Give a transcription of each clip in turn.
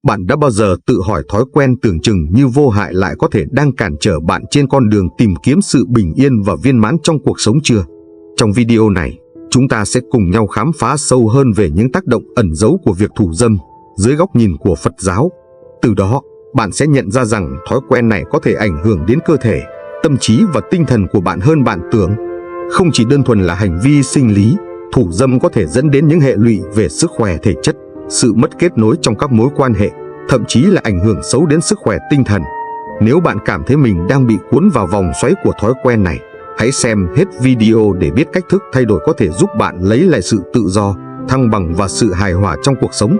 Bạn đã bao giờ tự hỏi thói quen tưởng chừng như vô hại lại có thể đang cản trở bạn trên con đường tìm kiếm sự bình yên và viên mãn trong cuộc sống chưa? Trong video này, chúng ta sẽ cùng nhau khám phá sâu hơn về những tác động ẩn giấu của việc thủ dâm dưới góc nhìn của Phật giáo. Từ đó, bạn sẽ nhận ra rằng thói quen này có thể ảnh hưởng đến cơ thể, tâm trí và tinh thần của bạn hơn bạn tưởng. Không chỉ đơn thuần là hành vi sinh lý, thủ dâm có thể dẫn đến những hệ lụy về sức khỏe thể chất, sự mất kết nối trong các mối quan hệ, thậm chí là ảnh hưởng xấu đến sức khỏe tinh thần. Nếu bạn cảm thấy mình đang bị cuốn vào vòng xoáy của thói quen này, hãy xem hết video để biết cách thức thay đổi có thể giúp bạn lấy lại sự tự do, thăng bằng và sự hài hòa trong cuộc sống.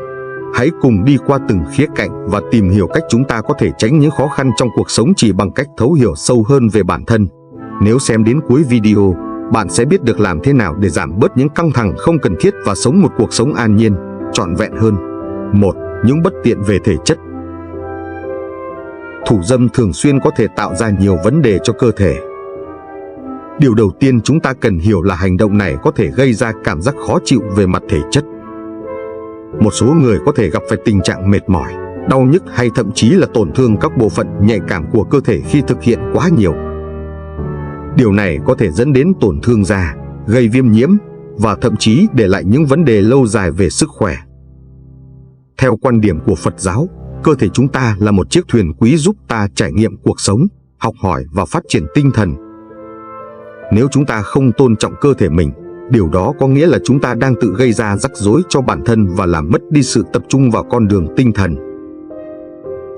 Hãy cùng đi qua từng khía cạnh và tìm hiểu cách chúng ta có thể tránh những khó khăn trong cuộc sống chỉ bằng cách thấu hiểu sâu hơn về bản thân. Nếu xem đến cuối video, bạn sẽ biết được làm thế nào để giảm bớt những căng thẳng không cần thiết và sống một cuộc sống an nhiên, trọn vẹn hơn. 1. Những bất tiện về thể chất. Thủ dâm thường xuyên có thể tạo ra nhiều vấn đề cho cơ thể. Điều đầu tiên chúng ta cần hiểu là hành động này có thể gây ra cảm giác khó chịu về mặt thể chất. Một số người có thể gặp phải tình trạng mệt mỏi, đau nhức hay thậm chí là tổn thương các bộ phận nhạy cảm của cơ thể khi thực hiện quá nhiều. Điều này có thể dẫn đến tổn thương da, gây viêm nhiễm và thậm chí để lại những vấn đề lâu dài về sức khỏe. Theo quan điểm của Phật giáo, cơ thể chúng ta là một chiếc thuyền quý giúp ta trải nghiệm cuộc sống, học hỏi và phát triển tinh thần. Nếu chúng ta không tôn trọng cơ thể mình, điều đó có nghĩa là chúng ta đang tự gây ra rắc rối cho bản thân và làm mất đi sự tập trung vào con đường tinh thần.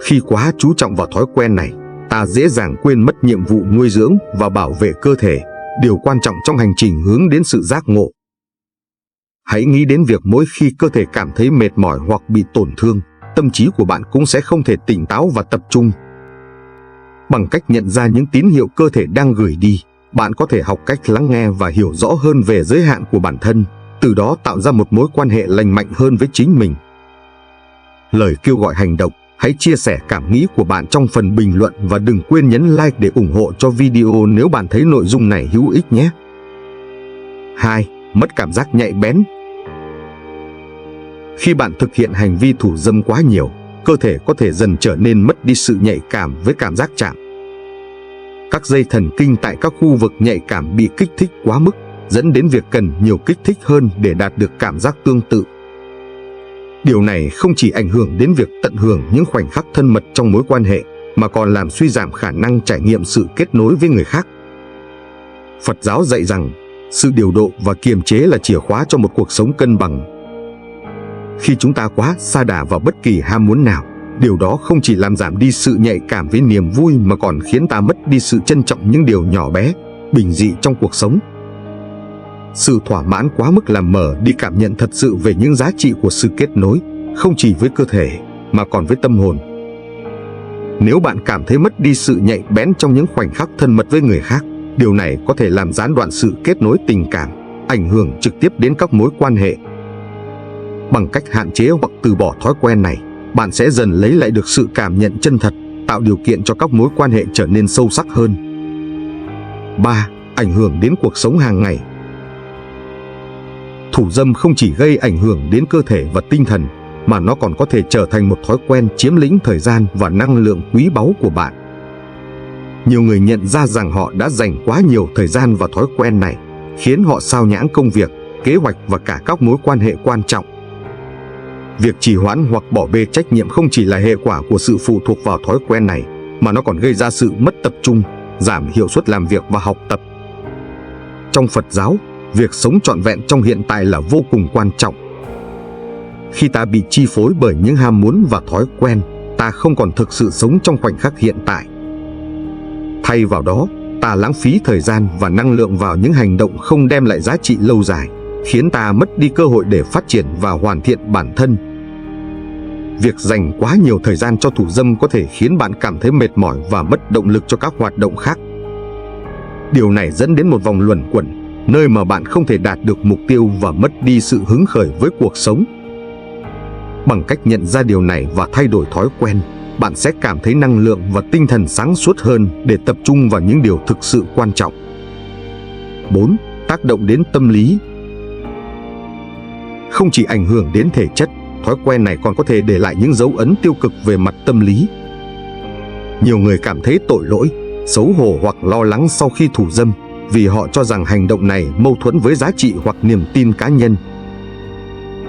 Khi quá chú trọng vào thói quen này, ta dễ dàng quên mất nhiệm vụ nuôi dưỡng và bảo vệ cơ thể, điều quan trọng trong hành trình hướng đến sự giác ngộ. Hãy nghĩ đến việc mỗi khi cơ thể cảm thấy mệt mỏi hoặc bị tổn thương, tâm trí của bạn cũng sẽ không thể tỉnh táo và tập trung. Bằng cách nhận ra những tín hiệu cơ thể đang gửi đi, bạn có thể học cách lắng nghe và hiểu rõ hơn về giới hạn của bản thân, từ đó tạo ra một mối quan hệ lành mạnh hơn với chính mình. Lời kêu gọi hành động, hãy chia sẻ cảm nghĩ của bạn trong phần bình luận và đừng quên nhấn like để ủng hộ cho video nếu bạn thấy nội dung này hữu ích nhé. 2. Mất cảm giác nhạy bén. Khi bạn thực hiện hành vi thủ dâm quá nhiều, cơ thể có thể dần trở nên mất đi sự nhạy cảm với cảm giác chạm. Các dây thần kinh tại các khu vực nhạy cảm bị kích thích quá mức, dẫn đến việc cần nhiều kích thích hơn để đạt được cảm giác tương tự. Điều này không chỉ ảnh hưởng đến việc tận hưởng những khoảnh khắc thân mật trong mối quan hệ, mà còn làm suy giảm khả năng trải nghiệm sự kết nối với người khác. Phật giáo dạy rằng, sự điều độ và kiềm chế là chìa khóa cho một cuộc sống cân bằng. Khi chúng ta quá sa đà vào bất kỳ ham muốn nào, điều đó không chỉ làm giảm đi sự nhạy cảm với niềm vui mà còn khiến ta mất đi sự trân trọng những điều nhỏ bé, bình dị trong cuộc sống. Sự thỏa mãn quá mức làm mờ đi cảm nhận thật sự về những giá trị của sự kết nối, không chỉ với cơ thể, mà còn với tâm hồn. Nếu bạn cảm thấy mất đi sự nhạy bén trong những khoảnh khắc thân mật với người khác, điều này có thể làm gián đoạn sự kết nối tình cảm, ảnh hưởng trực tiếp đến các mối quan hệ. Bằng cách hạn chế hoặc từ bỏ thói quen này, bạn sẽ dần lấy lại được sự cảm nhận chân thật, tạo điều kiện cho các mối quan hệ trở nên sâu sắc hơn. 3. Ảnh hưởng đến cuộc sống hàng ngày. Thủ dâm không chỉ gây ảnh hưởng đến cơ thể và tinh thần, mà nó còn có thể trở thành một thói quen chiếm lĩnh thời gian và năng lượng quý báu của bạn. Nhiều người nhận ra rằng họ đã dành quá nhiều thời gian vào thói quen này, khiến họ sao nhãng công việc, kế hoạch và cả các mối quan hệ quan trọng. Việc trì hoãn hoặc bỏ bê trách nhiệm không chỉ là hệ quả của sự phụ thuộc vào thói quen này, mà nó còn gây ra sự mất tập trung, giảm hiệu suất làm việc và học tập. Trong Phật giáo, việc sống trọn vẹn trong hiện tại là vô cùng quan trọng. Khi ta bị chi phối bởi những ham muốn và thói quen, ta không còn thực sự sống trong khoảnh khắc hiện tại. Thay vào đó, ta lãng phí thời gian và năng lượng vào những hành động không đem lại giá trị lâu dài, khiến ta mất đi cơ hội để phát triển và hoàn thiện bản thân. Việc dành quá nhiều thời gian cho thủ dâm có thể khiến bạn cảm thấy mệt mỏi và mất động lực cho các hoạt động khác. Điều này dẫn đến một vòng luẩn quẩn, nơi mà bạn không thể đạt được mục tiêu và mất đi sự hứng khởi với cuộc sống. Bằng cách nhận ra điều này và thay đổi thói quen, bạn sẽ cảm thấy năng lượng và tinh thần sáng suốt hơn để tập trung vào những điều thực sự quan trọng. 4. Tác động đến tâm lý. Không chỉ ảnh hưởng đến thể chất, thói quen này còn có thể để lại những dấu ấn tiêu cực về mặt tâm lý. Nhiều người cảm thấy tội lỗi, xấu hổ hoặc lo lắng sau khi thủ dâm vì họ cho rằng hành động này mâu thuẫn với giá trị hoặc niềm tin cá nhân.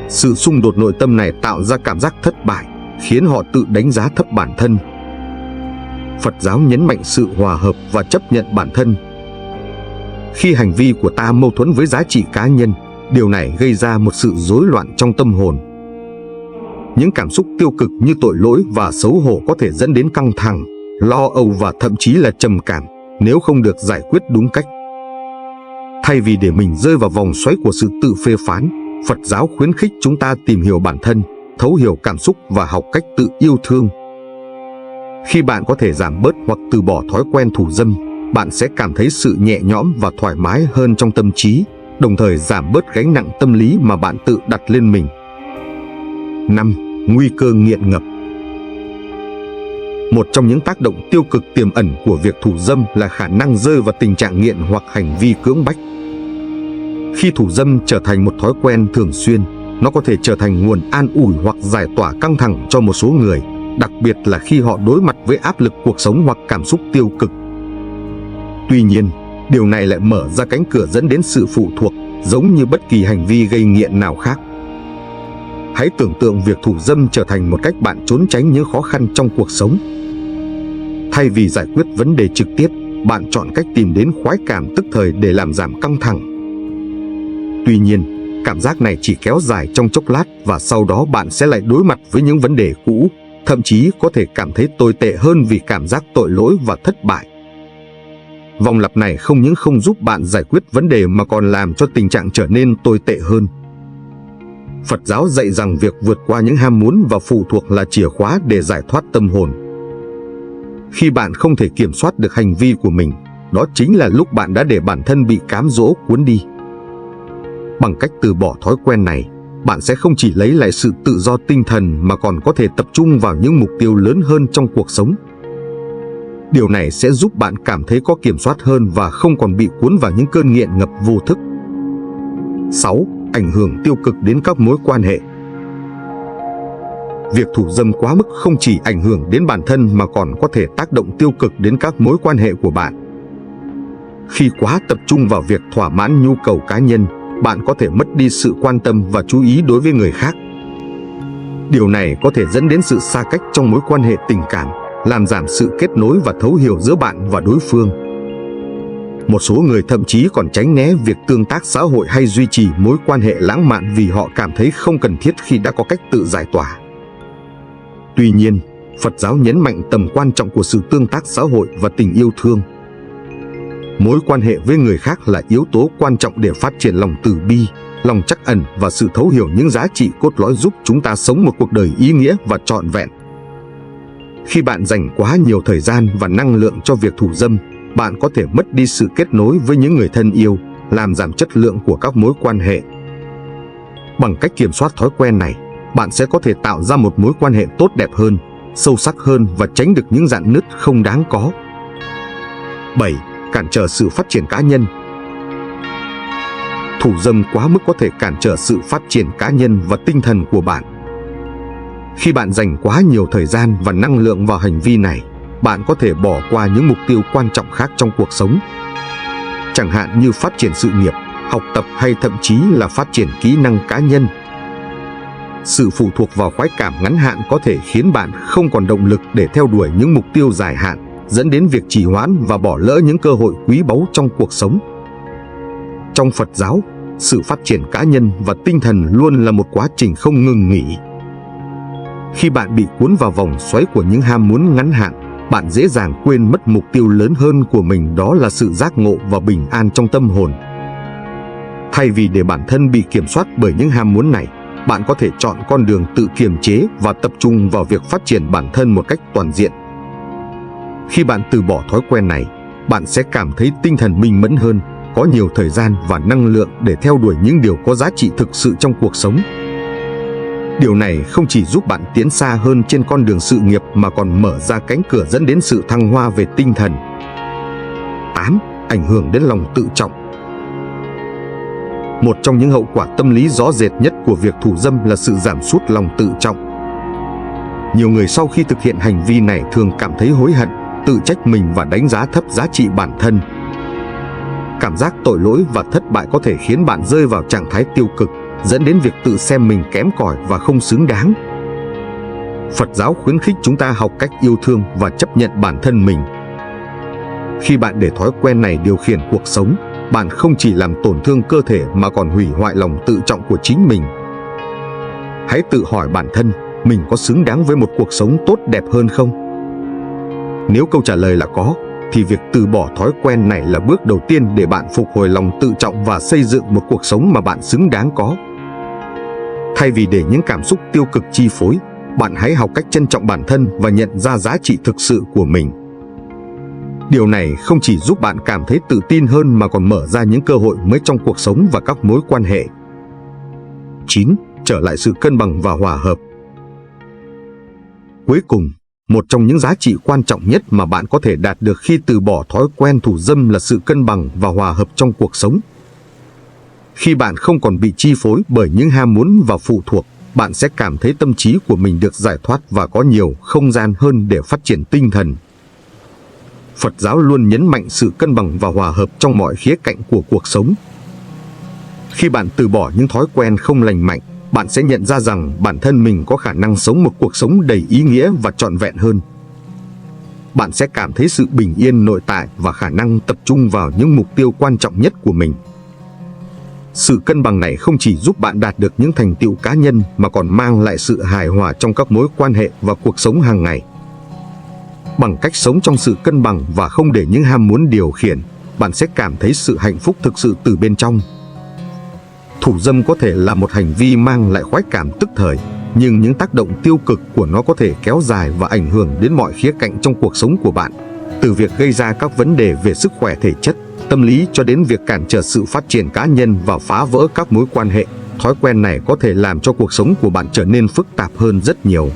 Sự xung đột nội tâm này tạo ra cảm giác thất bại, khiến họ tự đánh giá thấp bản thân. Phật giáo nhấn mạnh sự hòa hợp và chấp nhận bản thân. Khi hành vi của ta mâu thuẫn với giá trị cá nhân, điều này gây ra một sự rối loạn trong tâm hồn. Những cảm xúc tiêu cực như tội lỗi và xấu hổ có thể dẫn đến căng thẳng, lo âu và thậm chí là trầm cảm nếu không được giải quyết đúng cách. Thay vì để mình rơi vào vòng xoáy của sự tự phê phán, Phật giáo khuyến khích chúng ta tìm hiểu bản thân, thấu hiểu cảm xúc và học cách tự yêu thương. Khi bạn có thể giảm bớt hoặc từ bỏ thói quen thủ dâm, bạn sẽ cảm thấy sự nhẹ nhõm và thoải mái hơn trong tâm trí, đồng thời giảm bớt gánh nặng tâm lý mà bạn tự đặt lên mình. 5. Nguy cơ nghiện ngập. Một trong những tác động tiêu cực tiềm ẩn của việc thủ dâm là khả năng rơi vào tình trạng nghiện hoặc hành vi cưỡng bách. Khi thủ dâm trở thành một thói quen thường xuyên, nó có thể trở thành nguồn an ủi hoặc giải tỏa căng thẳng cho một số người, đặc biệt là khi họ đối mặt với áp lực cuộc sống hoặc cảm xúc tiêu cực. Tuy nhiên, điều này lại mở ra cánh cửa dẫn đến sự phụ thuộc, giống như bất kỳ hành vi gây nghiện nào khác. Hãy tưởng tượng việc thủ dâm trở thành một cách bạn trốn tránh những khó khăn trong cuộc sống. Thay vì giải quyết vấn đề trực tiếp, bạn chọn cách tìm đến khoái cảm tức thời để làm giảm căng thẳng. Tuy nhiên, cảm giác này chỉ kéo dài trong chốc lát và sau đó bạn sẽ lại đối mặt với những vấn đề cũ, thậm chí có thể cảm thấy tồi tệ hơn vì cảm giác tội lỗi và thất bại. Vòng lặp này không những không giúp bạn giải quyết vấn đề mà còn làm cho tình trạng trở nên tồi tệ hơn. Phật giáo dạy rằng việc vượt qua những ham muốn và phụ thuộc là chìa khóa để giải thoát tâm hồn. Khi bạn không thể kiểm soát được hành vi của mình, đó chính là lúc bạn đã để bản thân bị cám dỗ cuốn đi. Bằng cách từ bỏ thói quen này, bạn sẽ không chỉ lấy lại sự tự do tinh thần mà còn có thể tập trung vào những mục tiêu lớn hơn trong cuộc sống. Điều này sẽ giúp bạn cảm thấy có kiểm soát hơn và không còn bị cuốn vào những cơn nghiện ngập vô thức. 6. Ảnh hưởng tiêu cực đến các mối quan hệ. Việc thủ dâm quá mức không chỉ ảnh hưởng đến bản thân mà còn có thể tác động tiêu cực đến các mối quan hệ của bạn. Khi quá tập trung vào việc thỏa mãn nhu cầu cá nhân, bạn có thể mất đi sự quan tâm và chú ý đối với người khác. Điều này có thể dẫn đến sự xa cách trong mối quan hệ tình cảm, làm giảm sự kết nối và thấu hiểu giữa bạn và đối phương. Một số người thậm chí còn tránh né việc tương tác xã hội hay duy trì mối quan hệ lãng mạn vì họ cảm thấy không cần thiết khi đã có cách tự giải tỏa. Tuy nhiên, Phật giáo nhấn mạnh tầm quan trọng của sự tương tác xã hội và tình yêu thương. Mối quan hệ với người khác là yếu tố quan trọng để phát triển lòng từ bi, lòng trắc ẩn và sự thấu hiểu những giá trị cốt lõi giúp chúng ta sống một cuộc đời ý nghĩa và trọn vẹn. Khi bạn dành quá nhiều thời gian và năng lượng cho việc thủ dâm, bạn có thể mất đi sự kết nối với những người thân yêu, làm giảm chất lượng của các mối quan hệ. Bằng cách kiểm soát thói quen này, bạn sẽ có thể tạo ra một mối quan hệ tốt đẹp hơn, sâu sắc hơn và tránh được những rạn nứt không đáng có. 7. Cản trở sự phát triển cá nhân. Thủ dâm quá mức có thể cản trở sự phát triển cá nhân và tinh thần của bạn. Khi bạn dành quá nhiều thời gian và năng lượng vào hành vi này, bạn có thể bỏ qua những mục tiêu quan trọng khác trong cuộc sống. Chẳng hạn như phát triển sự nghiệp, học tập hay thậm chí là phát triển kỹ năng cá nhân. Sự phụ thuộc vào khoái cảm ngắn hạn có thể khiến bạn không còn động lực để theo đuổi những mục tiêu dài hạn, dẫn đến việc trì hoãn và bỏ lỡ những cơ hội quý báu trong cuộc sống. Trong Phật giáo, sự phát triển cá nhân và tinh thần luôn là một quá trình không ngừng nghỉ. Khi bạn bị cuốn vào vòng xoáy của những ham muốn ngắn hạn, bạn dễ dàng quên mất mục tiêu lớn hơn của mình, đó là sự giác ngộ và bình an trong tâm hồn. Thay vì để bản thân bị kiểm soát bởi những ham muốn này, bạn có thể chọn con đường tự kiềm chế và tập trung vào việc phát triển bản thân một cách toàn diện. Khi bạn từ bỏ thói quen này, bạn sẽ cảm thấy tinh thần minh mẫn hơn, có nhiều thời gian và năng lượng để theo đuổi những điều có giá trị thực sự trong cuộc sống. Điều này không chỉ giúp bạn tiến xa hơn trên con đường sự nghiệp mà còn mở ra cánh cửa dẫn đến sự thăng hoa về tinh thần. 8. Ảnh hưởng đến lòng tự trọng. Một trong những hậu quả tâm lý rõ rệt nhất của việc thủ dâm là sự giảm sút lòng tự trọng. Nhiều người sau khi thực hiện hành vi này thường cảm thấy hối hận, tự trách mình và đánh giá thấp giá trị bản thân. Cảm giác tội lỗi và thất bại có thể khiến bạn rơi vào trạng thái tiêu cực, dẫn đến việc tự xem mình kém cỏi và không xứng đáng. Phật giáo khuyến khích chúng ta học cách yêu thương và chấp nhận bản thân mình. Khi bạn để thói quen này điều khiển cuộc sống, bạn không chỉ làm tổn thương cơ thể mà còn hủy hoại lòng tự trọng của chính mình. Hãy tự hỏi bản thân, mình có xứng đáng với một cuộc sống tốt đẹp hơn không? Nếu câu trả lời là có, thì việc từ bỏ thói quen này là bước đầu tiên để bạn phục hồi lòng tự trọng và xây dựng một cuộc sống mà bạn xứng đáng có. Thay vì để những cảm xúc tiêu cực chi phối, bạn hãy học cách trân trọng bản thân và nhận ra giá trị thực sự của mình. Điều này không chỉ giúp bạn cảm thấy tự tin hơn mà còn mở ra những cơ hội mới trong cuộc sống và các mối quan hệ. 9. Trở lại sự cân bằng và hòa hợp. Cuối cùng, một trong những giá trị quan trọng nhất mà bạn có thể đạt được khi từ bỏ thói quen thủ dâm là sự cân bằng và hòa hợp trong cuộc sống. Khi bạn không còn bị chi phối bởi những ham muốn và phụ thuộc, bạn sẽ cảm thấy tâm trí của mình được giải thoát và có nhiều không gian hơn để phát triển tinh thần. Phật giáo luôn nhấn mạnh sự cân bằng và hòa hợp trong mọi khía cạnh của cuộc sống. Khi bạn từ bỏ những thói quen không lành mạnh, bạn sẽ nhận ra rằng bản thân mình có khả năng sống một cuộc sống đầy ý nghĩa và trọn vẹn hơn. Bạn sẽ cảm thấy sự bình yên nội tại và khả năng tập trung vào những mục tiêu quan trọng nhất của mình. Sự cân bằng này không chỉ giúp bạn đạt được những thành tựu cá nhân mà còn mang lại sự hài hòa trong các mối quan hệ và cuộc sống hàng ngày. Bằng cách sống trong sự cân bằng và không để những ham muốn điều khiển, bạn sẽ cảm thấy sự hạnh phúc thực sự từ bên trong. Thủ dâm có thể là một hành vi mang lại khoái cảm tức thời, nhưng những tác động tiêu cực của nó có thể kéo dài và ảnh hưởng đến mọi khía cạnh trong cuộc sống của bạn, từ việc gây ra các vấn đề về sức khỏe thể chất, tâm lý cho đến việc cản trở sự phát triển cá nhân và phá vỡ các mối quan hệ. Thói quen này có thể làm cho cuộc sống của bạn trở nên phức tạp hơn rất nhiều.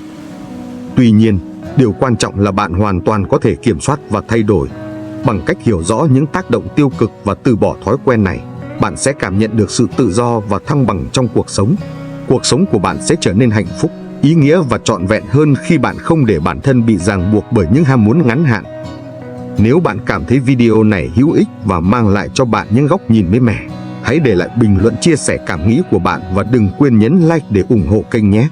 Tuy nhiên, điều quan trọng là bạn hoàn toàn có thể kiểm soát và thay đổi. Bằng cách hiểu rõ những tác động tiêu cực và từ bỏ thói quen này, bạn sẽ cảm nhận được sự tự do và thăng bằng trong cuộc sống. Cuộc sống của bạn sẽ trở nên hạnh phúc, ý nghĩa và trọn vẹn hơn khi bạn không để bản thân bị ràng buộc bởi những ham muốn ngắn hạn. Nếu bạn cảm thấy video này hữu ích và mang lại cho bạn những góc nhìn mới mẻ, hãy để lại bình luận chia sẻ cảm nghĩ của bạn và đừng quên nhấn like để ủng hộ kênh nhé.